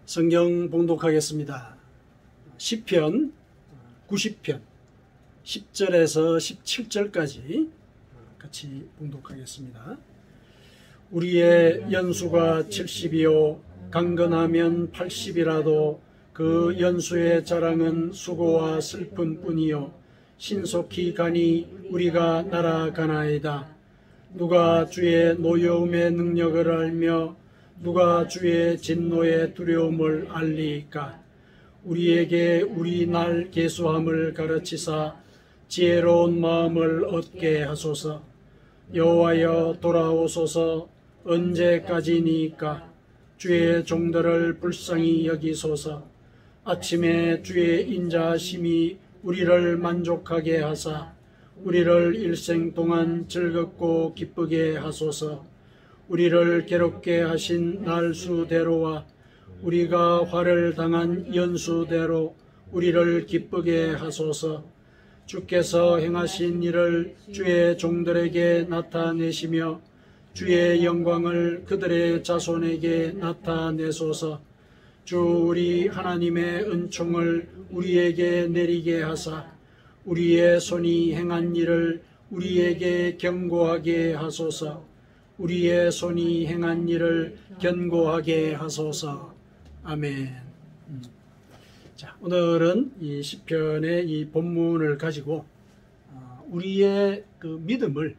성경 봉독하겠습니다. 시편 90편 10절에서 17절까지 같이 봉독하겠습니다. 우리의 연수가 70이요 강건하면 80이라도 그 연수의 자랑은 수고와 슬픔뿐이요 신속히 가니 우리가 날아가나이다. 누가 주의 노여움의 능력을 알며 누가 주의 진노의 두려움을 알리이까. 우리에게 우리 날 계수함을 가르치사 지혜로운 마음을 얻게 하소서. 여호와여 돌아오소서. 언제까지니까. 주의 종들을 불쌍히 여기소서. 아침에 주의 인자하심이 우리를 만족하게 하사 우리를 일생 동안 즐겁고 기쁘게 하소서. 우리를 괴롭게 하신 날수대로와 우리가 화를 당한 연수대로 우리를 기쁘게 하소서. 주께서 행하신 일을 주의 종들에게 나타내시며 주의 영광을 그들의 자손에게 나타내소서. 주 우리 하나님의 은총을 우리에게 내리게 하사 우리의 손이 행한 일을 우리에게 경고하게 하소서. 우리의 손이 행한 일을 견고하게 하소서. 아멘. 자, 오늘은 이 시편의 이 본문을 가지고 우리의 그 믿음을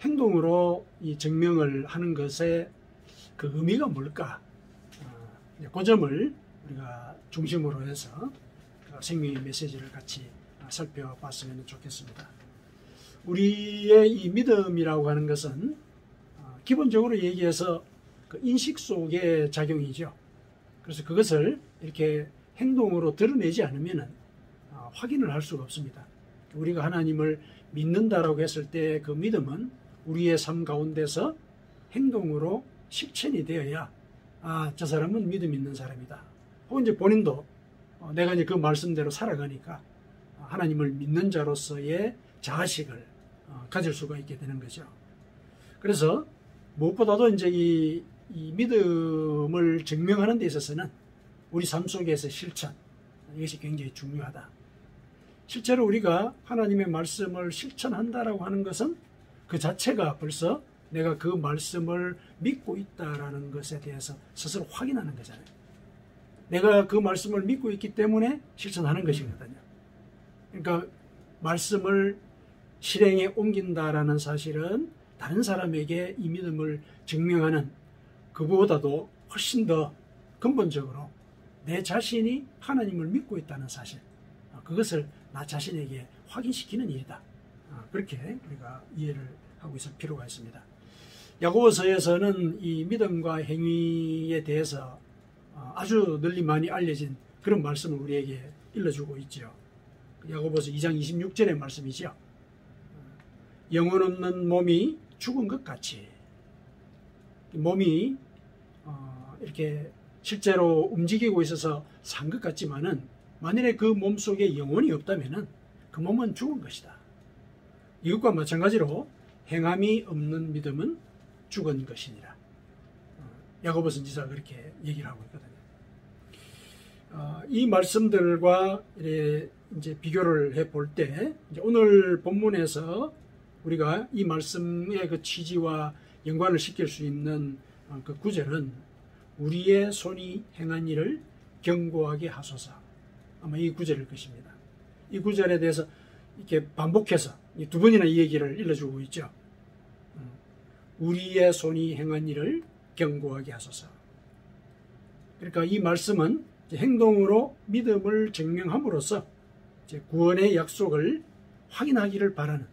행동으로 이 증명을 하는 것의 그 의미가 뭘까? 그 점을 우리가 중심으로 해서 생명의 메시지를 같이 살펴봤으면 좋겠습니다. 우리의 이 믿음이라고 하는 것은 기본적으로 얘기해서 그 인식 속의 작용이죠. 그래서 그것을 이렇게 행동으로 드러내지 않으면 확인을 할 수가 없습니다. 우리가 하나님을 믿는다라고 했을 때 그 믿음은 우리의 삶 가운데서 행동으로 실천이 되어야 저 사람은 믿음 있는 사람이다. 혹은 이제 본인도 내가 이제 그 말씀대로 살아가니까 하나님을 믿는 자로서의 자아식을 가질 수가 있게 되는 거죠. 그래서 무엇보다도 이제 이 믿음을 증명하는 데 있어서는 우리 삶 속에서 실천, 이것이 굉장히 중요하다. 실제로 우리가 하나님의 말씀을 실천한다라고 하는 것은 그 자체가 벌써 내가 그 말씀을 믿고 있다라는 것에 대해서 스스로 확인하는 거잖아요. 내가 그 말씀을 믿고 있기 때문에 실천하는 것이거든요. 그러니까 말씀을 실행에 옮긴다라는 사실은 다른 사람에게 이 믿음을 증명하는 그보다도 훨씬 더 근본적으로 내 자신이 하나님을 믿고 있다는 사실, 그것을 나 자신에게 확인시키는 일이다. 그렇게 우리가 이해를 하고 있을 필요가 있습니다. 야고보서에서는 이 믿음과 행위에 대해서 아주 널리 많이 알려진 그런 말씀을 우리에게 일러주고 있죠. 야고보서 2장 26절의 말씀이죠. 영혼 없는 몸이 죽은 것 같이, 몸이 이렇게 실제로 움직이고 있어서 산 것 같지만은 만일에 그 몸 속에 영혼이 없다면은 그 몸은 죽은 것이다. 이것과 마찬가지로 행함이 없는 믿음은 죽은 것이니라. 야고보 선지자가 그렇게 얘기를 하고 있거든요. 이 말씀들과 이제 비교를 해볼 때 오늘 본문에서 우리가 이 말씀의 그 취지와 연관을 시킬 수 있는 그 구절은 우리의 손이 행한 일을 견고하게 하소서. 아마 이 구절일 것입니다. 이 구절에 대해서 이렇게 반복해서 두 번이나 이 얘기를 일러주고 있죠. 우리의 손이 행한 일을 견고하게 하소서. 그러니까 이 말씀은 행동으로 믿음을 증명함으로써 구원의 약속을 확인하기를 바라는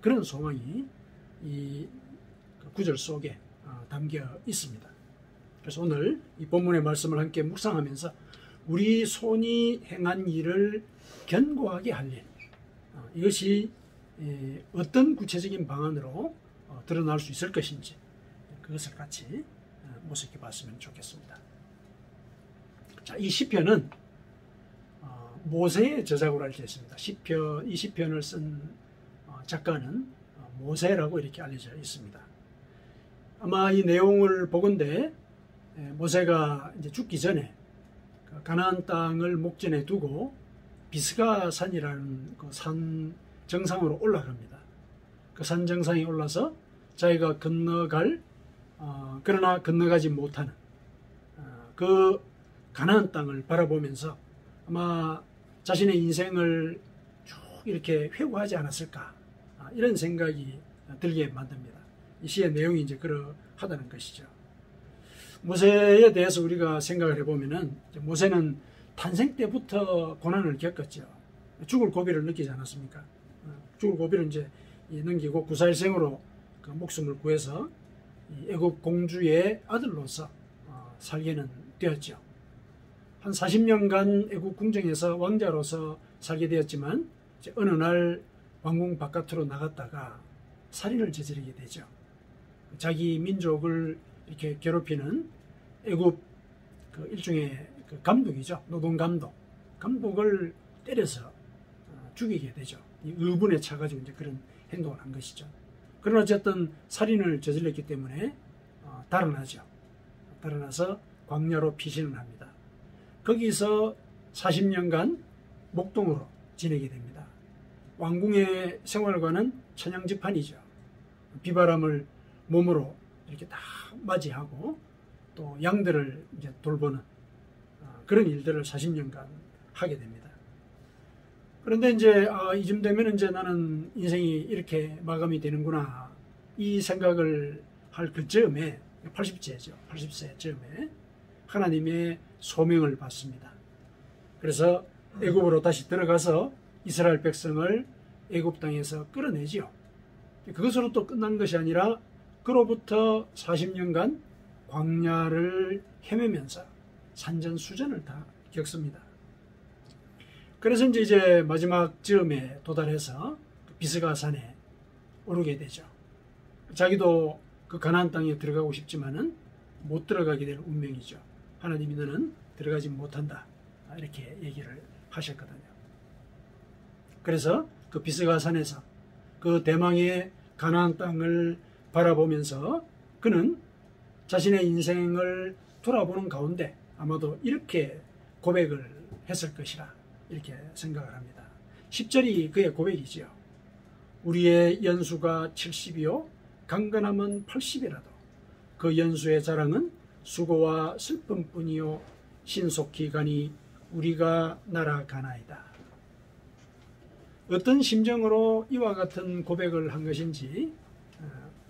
그런 소망이 이 구절 속에 담겨 있습니다. 그래서 오늘 이 본문의 말씀을 함께 묵상하면서 우리 손이 행한 일을 견고하게 할 일, 이것이 어떤 구체적인 방안으로 드러날 수 있을 것인지 그것을 같이 모색해 봤으면 좋겠습니다. 자, 이 시편은 모세의 저작으로 알려져 있습니다. 이 시편을 쓴 작가는 모세라고 이렇게 알려져 있습니다. 아마 이 내용을 보건대 모세가 이제 죽기 전에 그 가나안 땅을 목전에 두고 비스가 산이라는 그 산 정상으로 올라갑니다. 그 산 정상에 올라서 자기가 건너갈 그러나 건너가지 못하는 그 가나안 땅을 바라보면서 아마 자신의 인생을 쭉 이렇게 회고하지 않았을까 이런 생각이 들게 만듭니다. 이 시의 내용이 이제 그러하다는 것이죠. 모세에 대해서 우리가 생각을 해보면은 모세는 탄생 때부터 고난을 겪었죠. 죽을 고비를 느끼지 않았습니까? 죽을 고비를 이제 넘기고 구사일생으로 그 목숨을 구해서 애굽 공주의 아들로서 살게는 되었죠. 한 40년간 애굽 궁정에서 왕자로서 살게 되었지만 어느 날 왕궁 바깥으로 나갔다가 살인을 저지르게 되죠. 자기 민족을 이렇게 괴롭히는 애굽 그 일종의 그 감독이죠. 노동 감독을 때려서 죽이게 되죠. 이 의분에 차가지고 이제 그런 행동을 한 것이죠. 그러나 어쨌든 살인을 저질렀기 때문에 달아나죠. 달아나서 광야로 피신을 합니다. 거기서 40년간 목동으로 지내게 됩니다. 왕궁의 생활과는 천양지판이죠. 비바람을 몸으로 이렇게 다 맞이하고 또 양들을 이제 돌보는 그런 일들을 40년간 하게 됩니다. 그런데 이제 이쯤 되면 이제 나는 인생이 이렇게 마감이 되는구나 이 생각을 할 그 즈음에 80세죠. 80세 즈음에 하나님의 소명을 받습니다. 그래서 애굽으로 다시 들어가서 이스라엘 백성을 애굽 땅에서 끌어내지요. 그것으로 또 끝난 것이 아니라 그로부터 40년간 광야를 헤매면서 산전수전을 다 겪습니다. 그래서 이제 마지막 즈음에 도달해서 비스가 산에 오르게 되죠. 자기도 그 가나안 땅에 들어가고 싶지만은 못 들어가게 될 운명이죠. 하나님이 너는 들어가지 못한다 이렇게 얘기를 하셨거든요. 그래서 그 비스가 산에서 그 대망의 가나안 땅을 바라보면서 그는 자신의 인생을 돌아보는 가운데 아마도 이렇게 고백을 했을 것이라 이렇게 생각을 합니다. 10절이 그의 고백이지요. 우리의 연수가 70이요 강건함은 80이라도 그 연수의 자랑은 수고와 슬픔뿐이요 신속히 가니 우리가 날아가나이다. 어떤 심정으로 이와 같은 고백을 한 것인지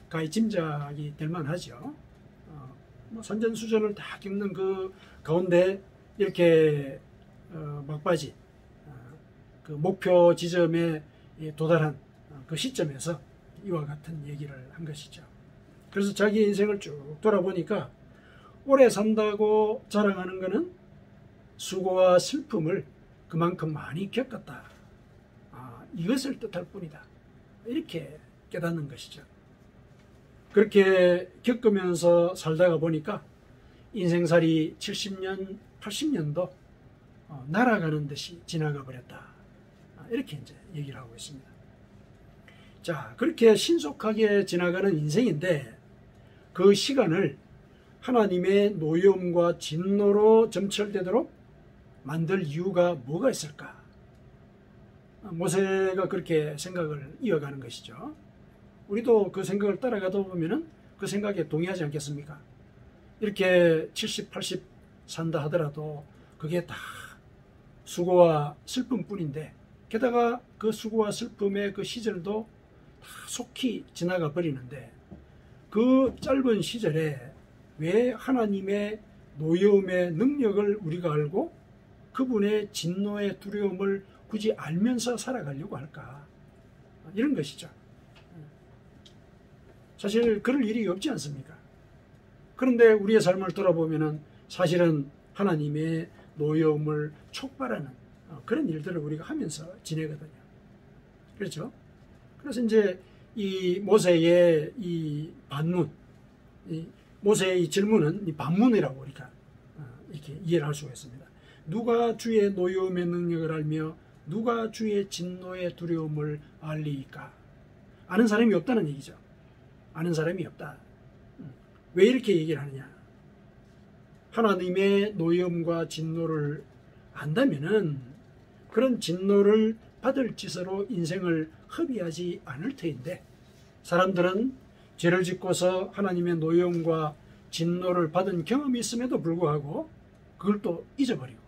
가히 짐작이 될 만하죠. 산전수전을 다 겪는 그 가운데 이렇게 막바지 그 목표 지점에 도달한 그 시점에서 이와 같은 얘기를 한 것이죠. 그래서 자기 인생을 쭉 돌아보니까 오래 산다고 자랑하는 것은 수고와 슬픔을 그만큼 많이 겪었다. 이것을 뜻할 뿐이다. 이렇게 깨닫는 것이죠. 그렇게 겪으면서 살다가 보니까 인생살이 70년, 80년도 날아가는 듯이 지나가 버렸다. 이렇게 이제 얘기를 하고 있습니다. 자, 그렇게 신속하게 지나가는 인생인데 그 시간을 하나님의 노여움과 진노로 점철되도록 만들 이유가 뭐가 있을까? 모세가 그렇게 생각을 이어가는 것이죠. 우리도 그 생각을 따라가다 보면은 그 생각에 동의하지 않겠습니까? 이렇게 70, 80 산다 하더라도 그게 다 수고와 슬픔뿐인데 게다가 그 수고와 슬픔의 그 시절도 다 속히 지나가 버리는데 그 짧은 시절에 왜 하나님의 노여움의 능력을 우리가 알고 그분의 진노의 두려움을 굳이 알면서 살아가려고 할까? 이런 것이죠. 사실 그럴 일이 없지 않습니까? 그런데 우리의 삶을 돌아보면은 사실은 하나님의 노여움을 촉발하는 그런 일들을 우리가 하면서 지내거든요. 그렇죠? 그래서 이제 이 모세의 이 반문, 모세의 이 질문은 이 반문이라고 우리가 이렇게 이해를 할 수가 있습니다. 누가 주의 노여움의 능력을 알며 누가 주의 진노의 두려움을 알리이까? 아는 사람이 없다는 얘기죠. 아는 사람이 없다. 왜 이렇게 얘기를 하느냐? 하나님의 노여움과 진노를 안다면은 그런 진노를 받을 짓으로 인생을 허비하지 않을 터인데, 사람들은 죄를 짓고서 하나님의 노여움과 진노를 받은 경험이 있음에도 불구하고 그걸 또 잊어버리고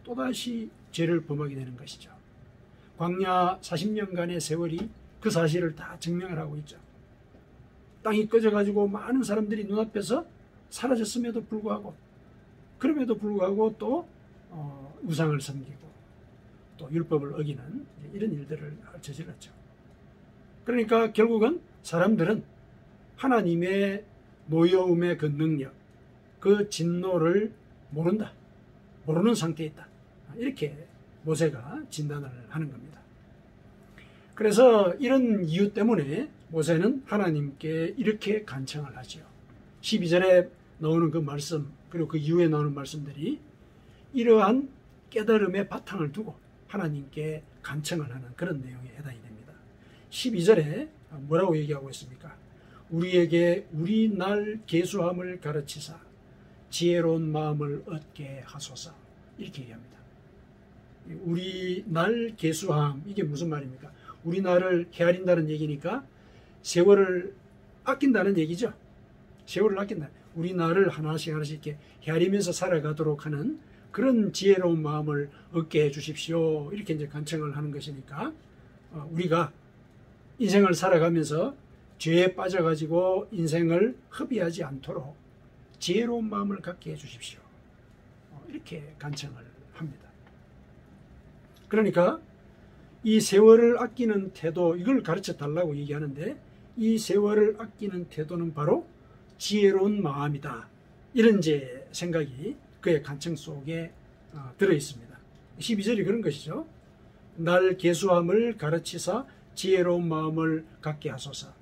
또다시 죄를 범하게 되는 것이죠. 광야 40년간의 세월이 그 사실을 다 증명을 하고 있죠. 땅이 꺼져가지고 많은 사람들이 눈앞에서 사라졌음에도 불구하고, 그럼에도 불구하고 또 우상을 섬기고 또 율법을 어기는 이런 일들을 저질렀죠. 그러니까 결국은 사람들은 하나님의 노여움의 그 능력, 그 진노를 모른다, 모르는 상태에 있다, 이렇게 모세가 진단을 하는 겁니다. 그래서 이런 이유 때문에 모세는 하나님께 이렇게 간청을 하지요. 12절에 나오는 그 말씀, 그리고 그 이후에 나오는 말씀들이 이러한 깨달음의 바탕을 두고 하나님께 간청을 하는 그런 내용에 해당이 됩니다. 12절에 뭐라고 얘기하고 있습니까? 우리에게 우리 날 계수함을 가르치사 지혜로운 마음을 얻게 하소서, 이렇게 얘기합니다. 우리 날 계수함, 이게 무슨 말입니까? 우리 날을 헤아린다는 얘기니까 세월을 아낀다는 얘기죠. 세월을 아낀다. 우리 날을 하나씩 하나씩 이렇게 헤아리면서 살아가도록 하는 그런 지혜로운 마음을 얻게 해 주십시오, 이렇게 이제 간청을 하는 것이니까, 우리가 인생을 살아가면서 죄에 빠져가지고 인생을 허비하지 않도록 지혜로운 마음을 갖게 해 주십시오, 이렇게 간청을 합니다. 그러니까 이 세월을 아끼는 태도, 이걸 가르쳐 달라고 얘기하는데, 이 세월을 아끼는 태도는 바로 지혜로운 마음이다, 이런 이제 생각이 그의 간청 속에 들어 있습니다. 12절이 그런 것이죠. 날 계수함을 가르치사 지혜로운 마음을 갖게 하소서.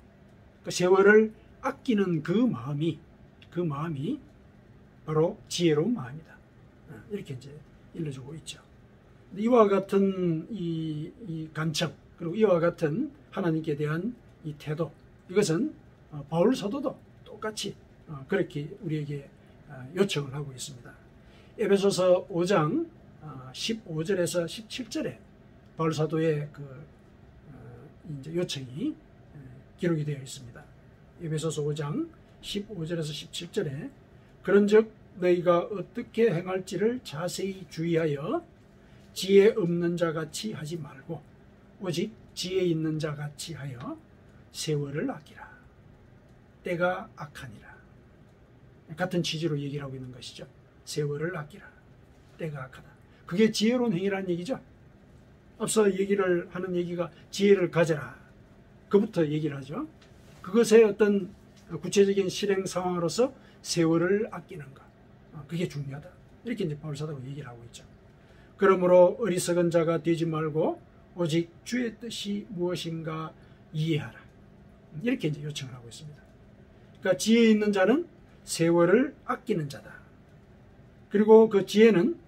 그 세월을 아끼는 그 마음이 바로 지혜로운 마음이다, 이렇게 이제 일러주고 있죠. 이와 같은 이 간청, 그리고 이와 같은 하나님께 대한 이 태도, 이것은 바울 사도도 똑같이 그렇게 우리에게 요청을 하고 있습니다. 에베소서 5장 15절에서 17절에 바울 사도의 그 이제 요청이 기록이 되어 있습니다. 에베소서 5장 15절에서 17절에 그런즉 너희가 어떻게 행할지를 자세히 주의하여 지혜 없는 자 같이 하지 말고 오직 지혜 있는 자 같이 하여 세월을 아끼라. 때가 악하니라. 같은 취지로 얘기를 하고 있는 것이죠. 세월을 아끼라. 때가 악하다. 그게 지혜로운 행위라는 얘기죠. 앞서 얘기를 하는 얘기가 지혜를 가져라, 그부터 얘기를 하죠. 그것의 어떤 구체적인 실행 상황으로서 세월을 아끼는 것, 그게 중요하다, 이렇게 이제 바울 사도가 얘기를 하고 있죠. 그러므로 어리석은 자가 되지 말고 오직 주의 뜻이 무엇인가 이해하라, 이렇게 이제 요청을 하고 있습니다. 그러니까 지혜 있는 자는 세월을 아끼는 자다. 그리고 그 지혜는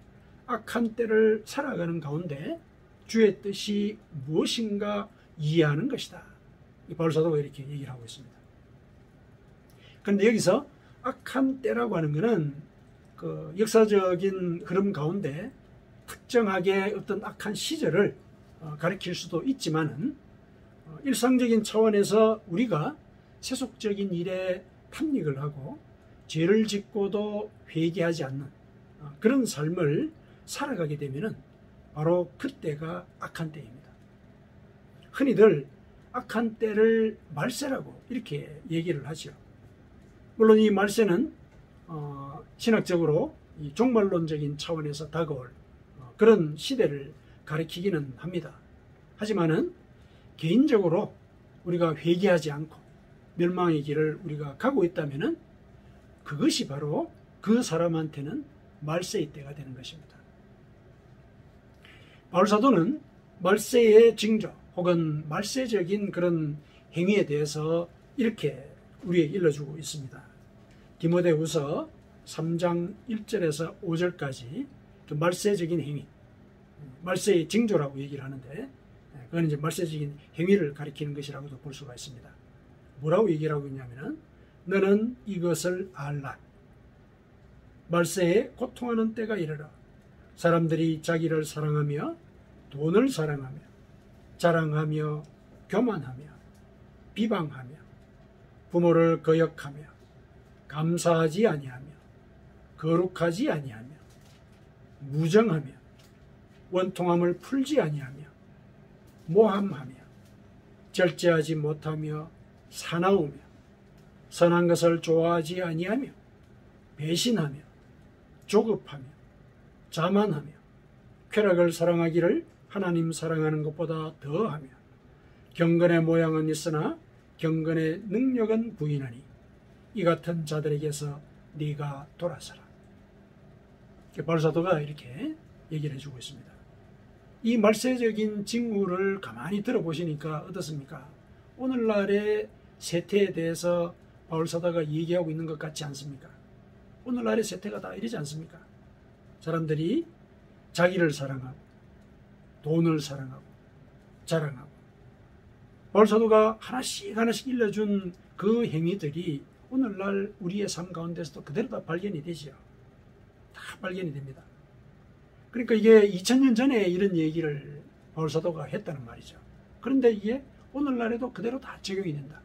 악한 때를 살아가는 가운데 주의 뜻이 무엇인가 이해하는 것이다. 이 바울 사도가 이렇게 얘기를 하고 있습니다. 그런데 여기서 악한 때라고 하는 것은 그 역사적인 흐름 가운데 특정하게 어떤 악한 시절을 가리킬 수도 있지만은 일상적인 차원에서 우리가 세속적인 일에 탐닉을 하고 죄를 짓고도 회개하지 않는 그런 삶을 살아가게 되면은 바로 그때가 악한 때입니다. 흔히들 악한 때를 말세라고 이렇게 얘기를 하죠. 물론 이 말세는 신학적으로 이 종말론적인 차원에서 다가올 그런 시대를 가리키기는 합니다. 하지만은 개인적으로 우리가 회개하지 않고 멸망의 길을 우리가 가고 있다면은 그것이 바로 그 사람한테는 말세의 때가 되는 것입니다. 바울 사도는 말세의 징조 혹은 말세적인 그런 행위에 대해서 이렇게 우리에게 일러주고 있습니다. 디모데후서 3장 1절에서 5절까지 그 말세적인 행위, 말세의 징조라고 얘기를 하는데, 그건 이제 말세적인 행위를 가리키는 것이라고도 볼 수가 있습니다. 뭐라고 얘기를 하고 있냐면은 너는 이것을 알라. 말세에 고통하는 때가 이르러 사람들이 자기를 사랑하며 돈을 사랑하며 자랑하며 교만하며 비방하며 부모를 거역하며 감사하지 아니하며 거룩하지 아니하며 무정하며 원통함을 풀지 아니하며 모함하며 절제하지 못하며 사나우며 선한 것을 좋아하지 아니하며 배신하며 조급하며 자만하며 쾌락을 사랑하기를 하나님 사랑하는 것보다 더하며 경건의 모양은 있으나 경건의 능력은 부인하니 이 같은 자들에게서 네가 돌아서라. 바울사도가 이렇게 얘기를 해주고 있습니다. 이 말세적인 징후를 가만히 들어보시니까 어떻습니까? 오늘날의 세태에 대해서 바울사도가 얘기하고 있는 것 같지 않습니까? 오늘날의 세태가 다 이러지 않습니까? 사람들이 자기를 사랑하고 돈을 사랑하고 자랑하고 바울사도가 하나씩 하나씩 일러준 그 행위들이 오늘날 우리의 삶 가운데서도 그대로 다 발견이 되죠. 다 발견이 됩니다. 그러니까 이게 2000년 전에 이런 얘기를 바울사도가 했다는 말이죠. 그런데 이게 오늘날에도 그대로 다 적용이 된다.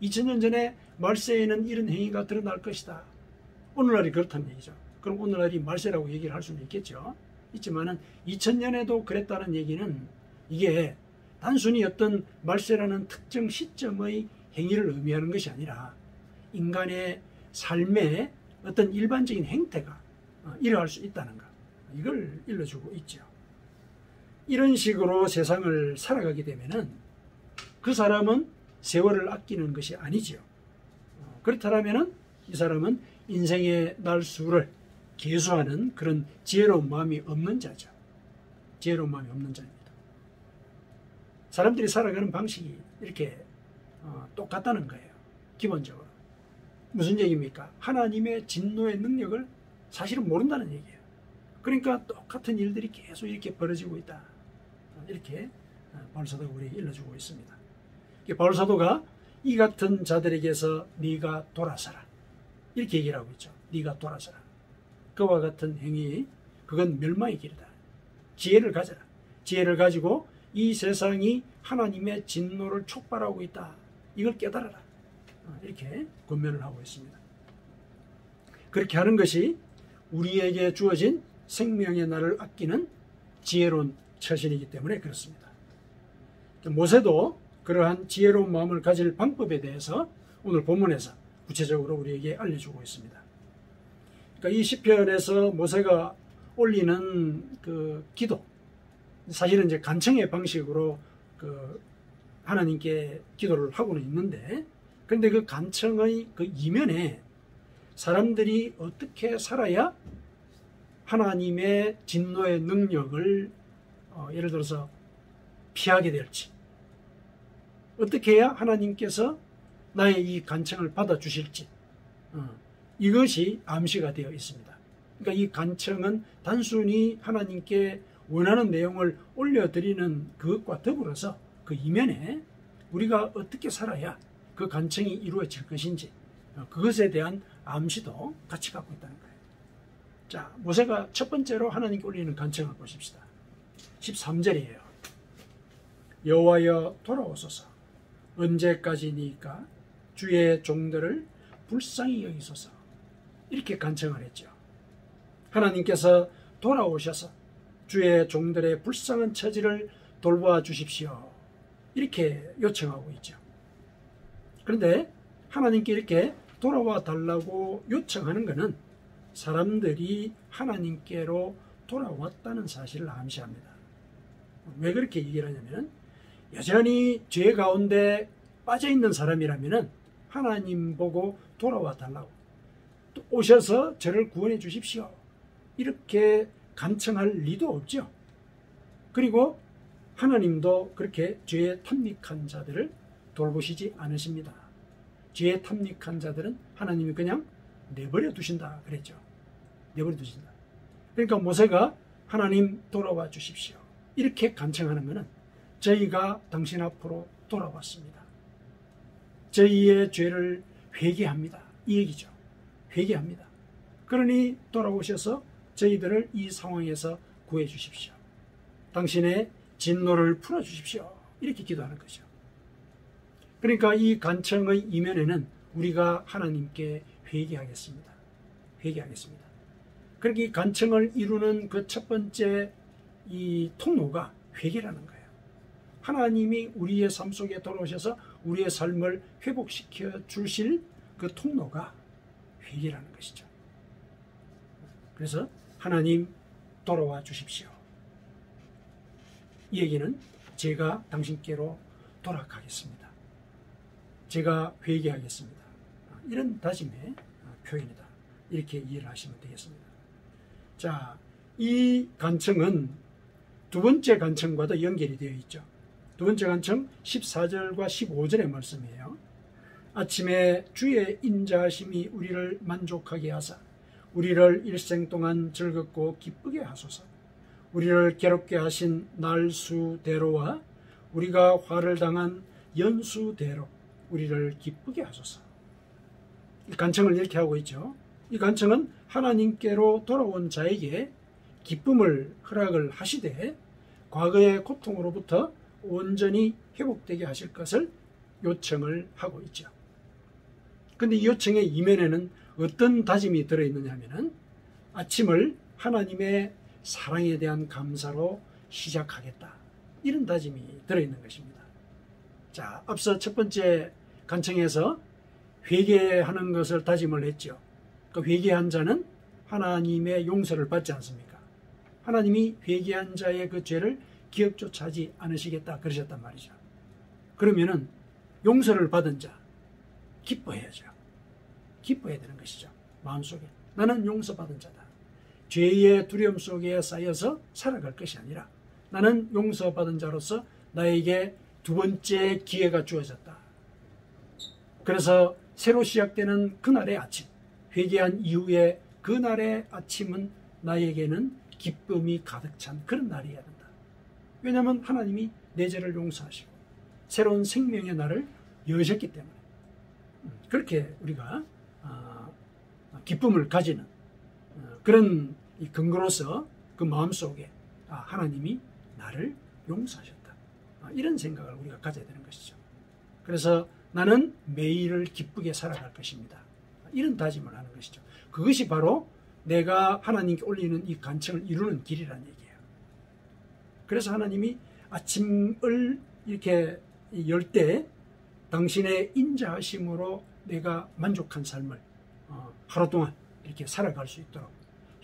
2000년 전에 말세에는 이런 행위가 드러날 것이다. 오늘날이 그렇다는 얘기죠. 그럼 오늘날이 말세라고 얘기를 할 수는 있겠죠. 있지만은 2000년에도 그랬다는 얘기는 이게 단순히 어떤 말세라는 특정 시점의 행위를 의미하는 것이 아니라 인간의 삶의 어떤 일반적인 행태가 이러할 수 있다는 것, 이걸 일러주고 있죠. 이런 식으로 세상을 살아가게 되면은 그 사람은 세월을 아끼는 것이 아니죠. 그렇다면은 이 사람은 인생의 날수를 계수하는 그런 지혜로운 마음이 없는 자죠. 지혜로운 마음이 없는 자입니다. 사람들이 살아가는 방식이 이렇게 똑같다는 거예요. 기본적으로. 무슨 얘기입니까? 하나님의 진노의 능력을 사실은 모른다는 얘기예요. 그러니까 똑같은 일들이 계속 이렇게 벌어지고 있다. 이렇게 바울사도가 우리에게 일러주고 있습니다. 바울사도가 이 같은 자들에게서 네가 돌아서라. 이렇게 얘기를 하고 있죠. 네가 돌아서라. 그와 같은 행위, 그건 멸망의 길이다. 지혜를 가져라. 지혜를 가지고 이 세상이 하나님의 진노를 촉발하고 있다. 이걸 깨달아라. 이렇게 권면을 하고 있습니다. 그렇게 하는 것이 우리에게 주어진 생명의 날을 아끼는 지혜로운 처신이기 때문에 그렇습니다. 모세도 그러한 지혜로운 마음을 가질 방법에 대해서 오늘 본문에서 구체적으로 우리에게 알려주고 있습니다. 그러니까 이 시편에서 모세가 올리는 그 기도, 사실은 이제 간청의 방식으로 하나님께 기도를 하고는 있는데, 그런데 그 간청의 그 이면에 사람들이 어떻게 살아야 하나님의 진노의 능력을 예를 들어서 피하게 될지, 어떻게 해야 하나님께서 나의 이 간청을 받아주실지, 이것이 암시가 되어 있습니다. 그러니까 이 간청은 단순히 하나님께 원하는 내용을 올려드리는 그것과 더불어서 그 이면에 우리가 어떻게 살아야 그 간청이 이루어질 것인지, 그것에 대한 암시도 같이 갖고 있다는 거예요. 자, 모세가 첫 번째로 하나님께 올리는 간청을 보십시다. 13절이에요. 여호와여 돌아오소서. 언제까지니까 주의 종들을 불쌍히 여기소서. 이렇게 간청을 했죠. 하나님께서 돌아오셔서 주의 종들의 불쌍한 처지를 돌보아 주십시오. 이렇게 요청하고 있죠. 그런데 하나님께 이렇게 돌아와 달라고 요청하는 것은 사람들이 하나님께로 돌아왔다는 사실을 암시합니다. 왜 그렇게 얘기를 하냐면, 여전히 죄 가운데 빠져있는 사람이라면 하나님 보고 돌아와 달라고, 또 오셔서 저를 구원해 주십시오. 이렇게 간청할 리도 없죠. 그리고 하나님도 그렇게 죄에 탐닉한 자들을 돌보시지 않으십니다. 죄에 탐닉한 자들은 하나님이 그냥 내버려 두신다 그랬죠. 내버려 두신다. 그러니까 모세가 하나님 돌아와 주십시오. 이렇게 간청하는 것은 저희가 당신 앞으로 돌아왔습니다. 저희의 죄를 회개합니다. 이 얘기죠. 회개합니다. 그러니 돌아오셔서 저희들을 이 상황에서 구해 주십시오. 당신의 진노를 풀어 주십시오. 이렇게 기도하는 거죠. 그러니까 이 간청의 이면에는 우리가 하나님께 회개하겠습니다. 회개하겠습니다. 그렇게 이 간청을 이루는 그 첫 번째 이 통로가 회개라는 거예요. 하나님이 우리의 삶 속에 돌아오셔서 우리의 삶을 회복시켜 주실 그 통로가 회개라는 것이죠. 그래서 하나님 돌아와 주십시오. 이 얘기는 제가 당신께로 돌아가겠습니다. 제가 회개하겠습니다. 이런 다짐의 표현이다. 이렇게 이해를 하시면 되겠습니다. 자, 이 간청은 두 번째 간청과도 연결이 되어 있죠. 두 번째 간청 14절과 15절의 말씀이에요. 아침에 주의 인자하심이 우리를 만족하게 하사 우리를 일생 동안 즐겁고 기쁘게 하소서. 우리를 괴롭게 하신 날수대로와 우리가 화를 당한 연수대로 우리를 기쁘게 하소서. 이 간청을 이렇게 하고 있죠. 이 간청은 하나님께로 돌아온 자에게 기쁨을 허락을 하시되 과거의 고통으로부터 온전히 회복되게 하실 것을 요청을 하고 있죠. 그런데 이 요청의 이면에는 어떤 다짐이 들어있느냐 하면은 아침을 하나님의 사랑에 대한 감사로 시작하겠다. 이런 다짐이 들어있는 것입니다. 자, 앞서 첫 번째 간청에서 회개하는 것을 다짐을 했죠. 그 회개한 자는 하나님의 용서를 받지 않습니까? 하나님이 회개한 자의 그 죄를 기억조차 하지 않으시겠다 그러셨단 말이죠. 그러면은 용서를 받은 자 기뻐해야죠. 기뻐해야 되는 것이죠. 마음속에 나는 용서받은 자다. 죄의 두려움 속에 쌓여서 살아갈 것이 아니라 나는 용서받은 자로서 나에게 두 번째 기회가 주어졌다. 그래서 새로 시작되는 그날의 아침, 회개한 이후에 그날의 아침은 나에게는 기쁨이 가득 찬 그런 날이어야 된다. 왜냐하면 하나님이 내 죄를 용서하시고 새로운 생명의 날을 여셨기 때문에 그렇게 우리가 기쁨을 가지는 그런 근거로서 그 마음속에 하나님이 나를 용서하셨다. 이런 생각을 우리가 가져야 되는 것이죠. 그래서 나는 매일을 기쁘게 살아갈 것입니다. 이런 다짐을 하는 것이죠. 그것이 바로 내가 하나님께 올리는 이 간청을 이루는 길이라는 얘기예요. 그래서 하나님이 아침을 이렇게 열 때 당신의 인자하심으로 내가 만족한 삶을 하루 동안 이렇게 살아갈 수 있도록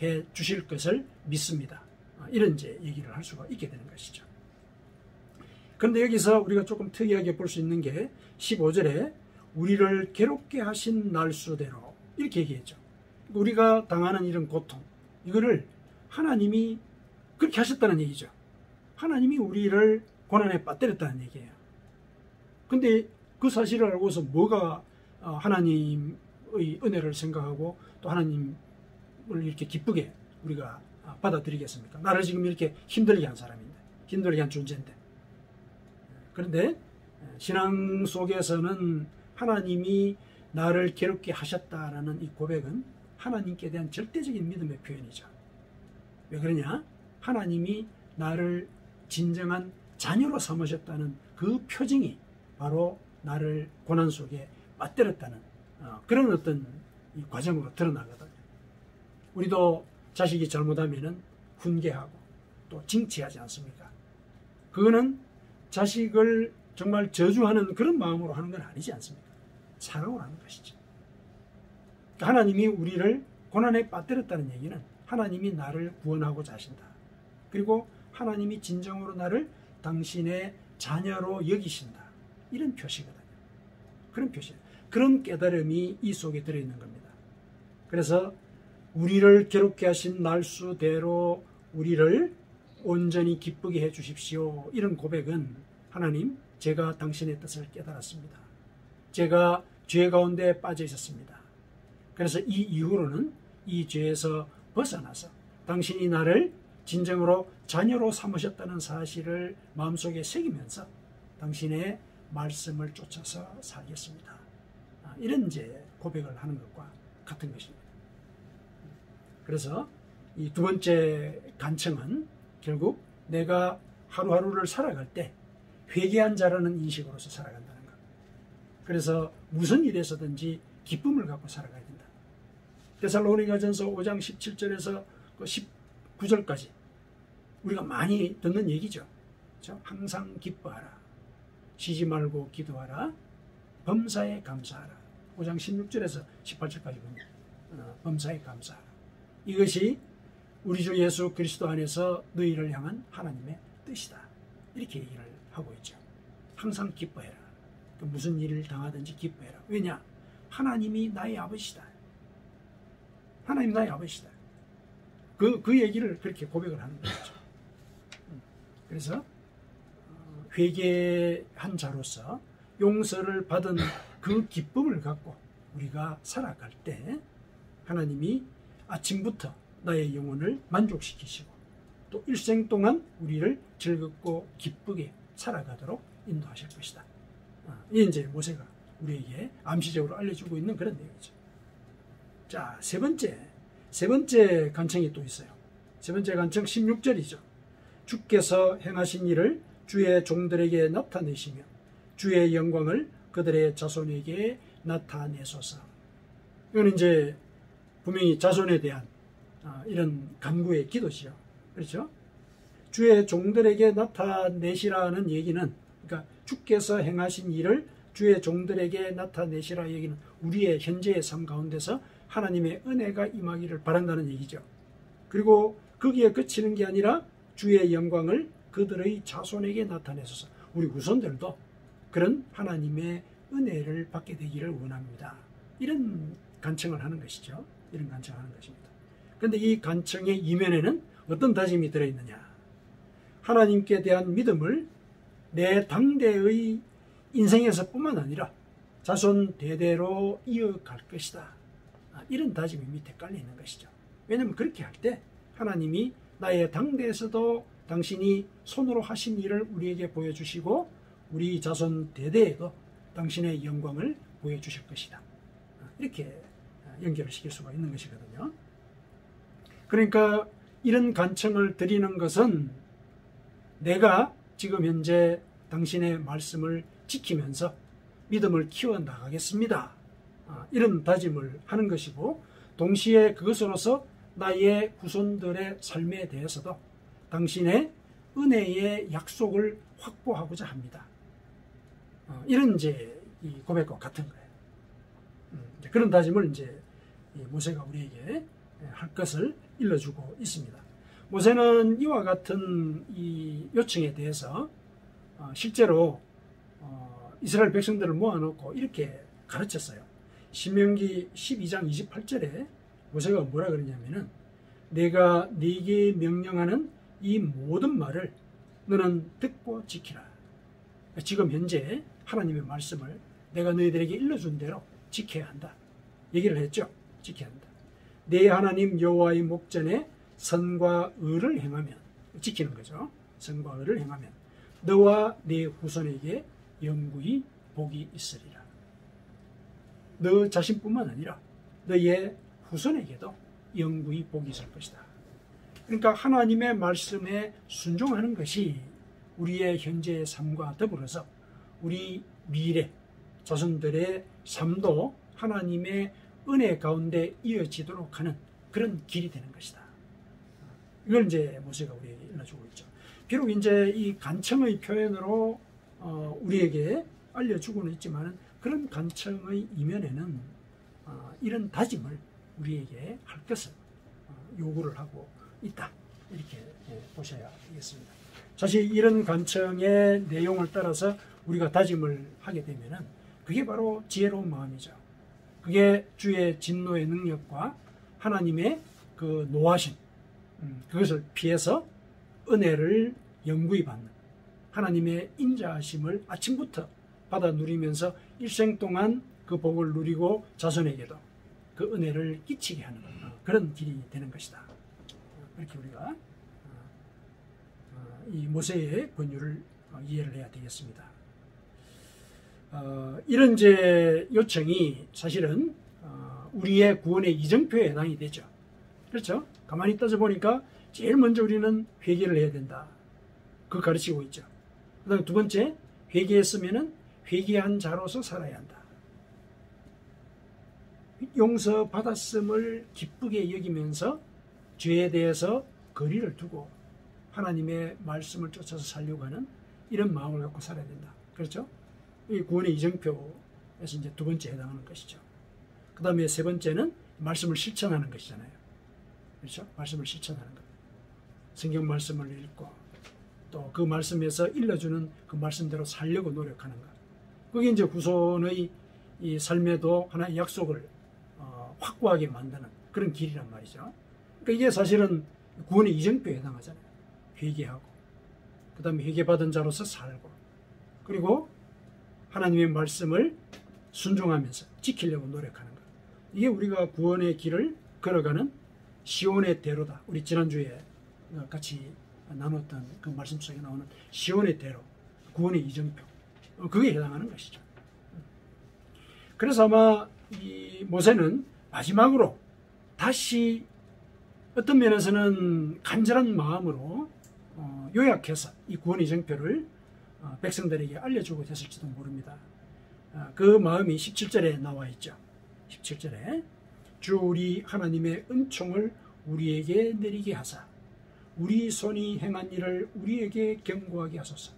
해 주실 것을 믿습니다. 이런 이제 얘기를 할 수가 있게 되는 것이죠. 그런데 여기서 우리가 조금 특이하게 볼 수 있는 게 15절에 우리를 괴롭게 하신 날수대로 이렇게 얘기했죠. 우리가 당하는 이런 고통, 이거를 하나님이 그렇게 하셨다는 얘기죠. 하나님이 우리를 고난에 빠뜨렸다는 얘기예요. 근데 그 사실을 알고서 뭐가 하나님의 은혜를 생각하고 또 하나님을 이렇게 기쁘게 우리가 받아들이겠습니까? 나를 지금 이렇게 힘들게 한 사람인데, 힘들게 한 존재인데. 그런데 신앙 속에서는 하나님이 나를 괴롭게 하셨다라는 이 고백은 하나님께 대한 절대적인 믿음의 표현이죠. 왜 그러냐? 하나님이 나를 진정한 자녀로 삼으셨다는 그 표징이 바로 나를 고난 속에 맞들었다는 그런 어떤 이 과정으로 드러나거든요. 우리도 자식이 잘못하면은 훈계하고 또 징치하지 않습니까? 그거는 자식을 정말 저주하는 그런 마음으로 하는 건 아니지 않습니까? 사랑으로 하는 것이죠. 하나님이 우리를 고난에 빠뜨렸다는 얘기는 하나님이 나를 구원하고자 하신다. 그리고 하나님이 진정으로 나를 당신의 자녀로 여기신다. 이런 표시거든요. 그런 표시. 그런 깨달음이 이 속에 들어있는 겁니다. 그래서 우리를 괴롭게 하신 날수대로 우리를 온전히 기쁘게 해 주십시오. 이런 고백은 하나님, 제가 당신의 뜻을 깨달았습니다. 제가 죄 가운데 빠져 있었습니다. 그래서 이 이후로는 이 죄에서 벗어나서 당신이 나를 진정으로 자녀로 삼으셨다는 사실을 마음속에 새기면서 당신의 말씀을 쫓아서 살겠습니다. 이런 이제 고백을 하는 것과 같은 것입니다. 그래서 이 두 번째 간청은 결국 내가 하루하루를 살아갈 때 회개한 자라는 인식으로서 살아간다는 것. 그래서 무슨 일에서든지 기쁨을 갖고 살아가야 된다. 데살로니가전서 5장 17절에서 19절까지 우리가 많이 듣는 얘기죠. 그렇죠? 항상 기뻐하라. 쉬지 말고 기도하라. 범사에 감사하라. 5장 16절에서 18절까지 보면 범사에 감사하라. 이것이 우리 주 예수 그리스도 안에서 너희를 향한 하나님의 뜻이다. 이렇게 얘기를 하고 있죠. 항상 기뻐해라. 무슨 일을 당하든지 기뻐해라. 왜냐? 하나님이 나의 아버지다. 하나님 나의 아버지다. 그 얘기를 그렇게 고백을 하는 거죠. 그래서 회개한 자로서 용서를 받은 그 기쁨을 갖고 우리가 살아갈 때 하나님이 아침부터 나의 영혼을 만족시키시고 또 일생 동안 우리를 즐겁고 기쁘게 살아가도록 인도하실 것이다. 이게 이제 모세가 우리에게 암시적으로 알려주고 있는 그런 내용이죠. 자, 세 번째 간청이 또 있어요. 세 번째 간청 16절이죠. 주께서 행하신 일을 주의 종들에게 나타내시며 주의 영광을 그들의 자손에게 나타내소서. 이건 이제 분명히 자손에 대한 이런 간구의 기도시죠. 그렇죠? 주의 종들에게 나타내시라는 얘기는, 그러니까 주께서 행하신 일을 주의 종들에게 나타내시라 얘기는 우리의 현재의 삶 가운데서 하나님의 은혜가 임하기를 바란다는 얘기죠. 그리고 거기에 그치는 게 아니라 주의 영광을 그들의 자손에게 나타내소서. 우리 후손들도 그런 하나님의 은혜를 받게 되기를 원합니다. 이런 간청을 하는 것이죠. 이런 간청을 하는 것입니다. 그런데 이 간청의 이면에는 어떤 다짐이 들어있느냐? 하나님께 대한 믿음을 내 당대의 인생에서뿐만 아니라 자손 대대로 이어갈 것이다. 이런 다짐이 밑에 깔려 있는 것이죠. 왜냐하면 그렇게 할 때 하나님이 나의 당대에서도 당신이 손으로 하신 일을 우리에게 보여주시고 우리 자손 대대에도 당신의 영광을 보여주실 것이다. 이렇게 연결을 시킬 수가 있는 것이거든요. 그러니까 이런 간청을 드리는 것은 내가 지금 현재 당신의 말씀을 지키면서 믿음을 키워나가겠습니다. 이런 다짐을 하는 것이고, 동시에 그것으로서 나의 후손들의 삶에 대해서도 당신의 은혜의 약속을 확보하고자 합니다. 이런 이제 이 고백과 같은 거예요. 그런 다짐을 이제 모세가 우리에게 할 것을 일러주고 있습니다. 모세는 이와 같은 이 요청에 대해서 실제로 이스라엘 백성들을 모아놓고 이렇게 가르쳤어요. 신명기 12장 28절에 모세가 뭐라 그러냐면은 내가 네게 명령하는 이 모든 말을 너는 듣고 지키라. 지금 현재 하나님의 말씀을 내가 너희들에게 일러준 대로 지켜야 한다. 얘기를 했죠. 지켜야 한다. 내 하나님 여호와의 목전에 선과 의를 행하면, 지키는 거죠. 선과 의를 행하면 너와 네 후손에게 영구히 복이 있으리라. 너 자신뿐만 아니라 너의 후손에게도 영구히 복이 있을 것이다. 그러니까 하나님의 말씀에 순종하는 것이 우리의 현재의 삶과 더불어서 우리 미래 자손들의 삶도 하나님의 은혜 가운데 이어지도록 하는 그런 길이 되는 것이다. 이걸 이제 모세가 우리에게 일러주고 있죠. 비록 이제 이 간청의 표현으로 우리에게 알려주고는 있지만 그런 간청의 이면에는 이런 다짐을 우리에게 할 것을 요구를 하고 있다. 이렇게 보셔야 되겠습니다. 사실 이런 간청의 내용을 따라서 우리가 다짐을 하게 되면은 그게 바로 지혜로운 마음이죠. 그게 주의 진노의 능력과 하나님의 그 노하심, 그것을 피해서 은혜를 영구히 받는 하나님의 인자하심을 아침부터 받아 누리면서 일생 동안 그 복을 누리고 자손에게도 그 은혜를 끼치게 하는 그런 길이 되는 것이다. 그렇게 우리가 이 모세의 권유를 이해를 해야 되겠습니다. 이런 이제 요청이 사실은 우리의 구원의 이정표에 해당이 되죠. 그렇죠? 가만히 따져보니까 제일 먼저 우리는 회개를 해야 된다. 그거 가르치고 있죠. 그 다음에 두 번째, 회개했으면은 회개한 자로서 살아야 한다. 용서받았음을 기쁘게 여기면서 죄에 대해서 거리를 두고 하나님의 말씀을 쫓아서 살려고 하는 이런 마음을 갖고 살아야 된다. 그렇죠? 이 구원의 이정표에서 이제 두 번째 해당하는 것이죠. 그 다음에 세 번째는 말씀을 실천하는 것이잖아요. 그렇죠? 말씀을 실천하는 것. 성경 말씀을 읽고 또 그 말씀에서 일러주는 그 말씀대로 살려고 노력하는 것. 그게 이제 후손의 이 삶에도 하나의 약속을 확고하게 만드는 그런 길이란 말이죠. 그러니까 이게 사실은 구원의 이정표에 해당하잖아요. 회개하고 그 다음에 회개받은 자로서 살고 그리고 하나님의 말씀을 순종하면서 지키려고 노력하는 것. 이게 우리가 구원의 길을 걸어가는 시온의 대로다. 우리 지난주에 같이 나눴던 그 말씀 속에 나오는 시온의 대로, 구원의 이정표. 그게 해당하는 것이죠. 그래서 아마 이 모세는 마지막으로 다시 어떤 면에서는 간절한 마음으로 요약해서 이 구원의 이정표를 백성들에게 알려주고 됐을지도 모릅니다. 그 마음이 17절에 나와 있죠. 17절에 주 우리 하나님의 은총을 우리에게 내리게 하사 우리 손이 행한 일을 우리에게 견고하게 하소서.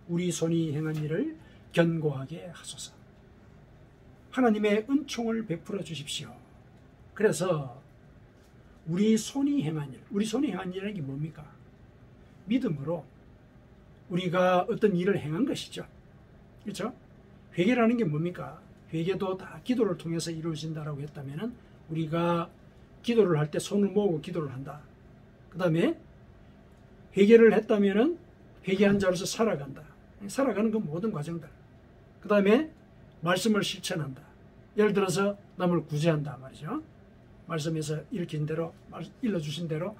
우리 손이 행한 일을 견고하게 하소서. 하나님의 은총을 베풀어 주십시오. 그래서 우리 손이 행한 일, 우리 손이 행한 일이라는 게 뭡니까? 믿음으로 우리가 어떤 일을 행한 것이죠. 그렇죠? 회개라는 게 뭡니까? 회개도 다 기도를 통해서 이루어진다라고 했다면 우리가 기도를 할 때 손을 모으고 기도를 한다. 그 다음에 회개를 했다면 회개한 자로서 살아간다. 살아가는 그 모든 과정들. 그 다음에 말씀을 실천한다. 예를 들어서 남을 구제한다 말이죠. 말씀에서 일으킨 대로, 일러주신 대로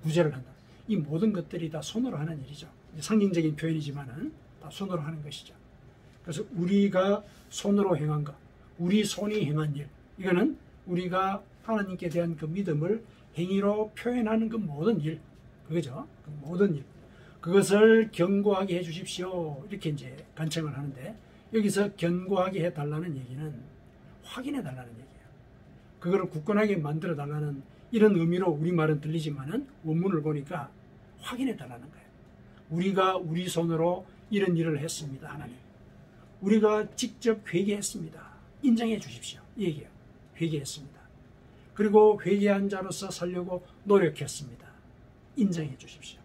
구제를 한다. 이 모든 것들이 다 손으로 하는 일이죠. 상징적인 표현이지만은 다 손으로 하는 것이죠. 그래서 우리가 손으로 행한 것, 우리 손이 행한 일, 이거는 우리가 하나님께 대한 그 믿음을 행위로 표현하는 그 모든 일, 그거죠. 그 모든 일. 그것을 견고하게 해 주십시오. 이렇게 이제 간청을 하는데, 여기서 견고하게 해 달라는 얘기는 확인해 달라는 얘기예요. 그거를 굳건하게 만들어 달라는 이런 의미로 우리말은 들리지만은 원문을 보니까 확인해 달라는 거예요. 우리가 우리 손으로 이런 일을 했습니다. 하나님. 우리가 직접 회개했습니다. 인정해 주십시오. 이 얘기예요. 회개했습니다. 그리고 회개한 자로서 살려고 노력했습니다. 인정해 주십시오.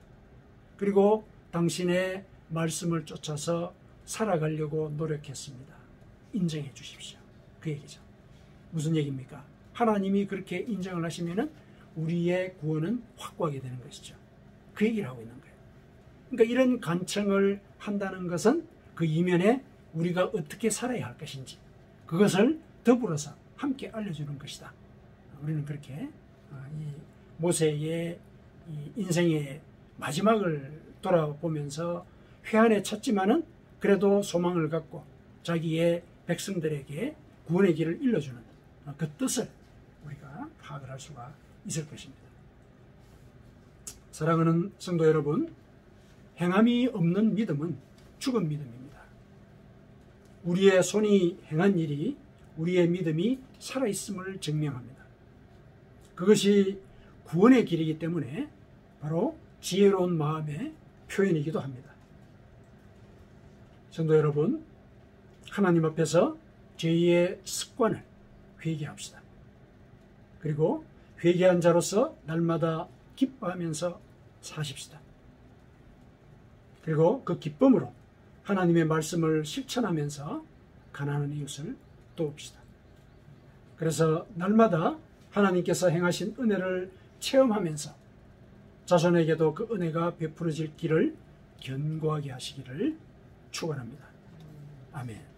그리고 당신의 말씀을 쫓아서 살아가려고 노력했습니다. 인정해 주십시오. 그 얘기죠. 무슨 얘기입니까? 하나님이 그렇게 인정을 하시면은 우리의 구원은 확고하게 되는 것이죠. 그 얘기를 하고 있는 거예요. 그러니까 이런 간청을 한다는 것은 그 이면에 우리가 어떻게 살아야 할 것인지 그것을 더불어서 함께 알려주는 것이다. 우리는 그렇게 이 모세의 이 인생의 마지막을 돌아보면서 회한에 쳤지만은 그래도 소망을 갖고 자기의 백성들에게 구원의 길을 일러주는 그 뜻을 우리가 파악을 할 수가 있을 것입니다. 사랑하는 성도 여러분, 행함이 없는 믿음은 죽은 믿음입니다. 우리의 손이 행한 일이 우리의 믿음이 살아있음을 증명합니다. 그것이 구원의 길이기 때문에 바로 지혜로운 마음의 표현이기도 합니다. 성도 여러분, 하나님 앞에서 죄의 습관을 회개합시다. 그리고 회개한 자로서 날마다 기뻐하면서 사십시다. 그리고 그 기쁨으로 하나님의 말씀을 실천하면서 가난한 이웃을 도웁시다. 그래서 날마다 하나님께서 행하신 은혜를 체험하면서 자손에게도 그 은혜가 베풀어질 길을 견고하게 하시기를 축원합니다. 아멘.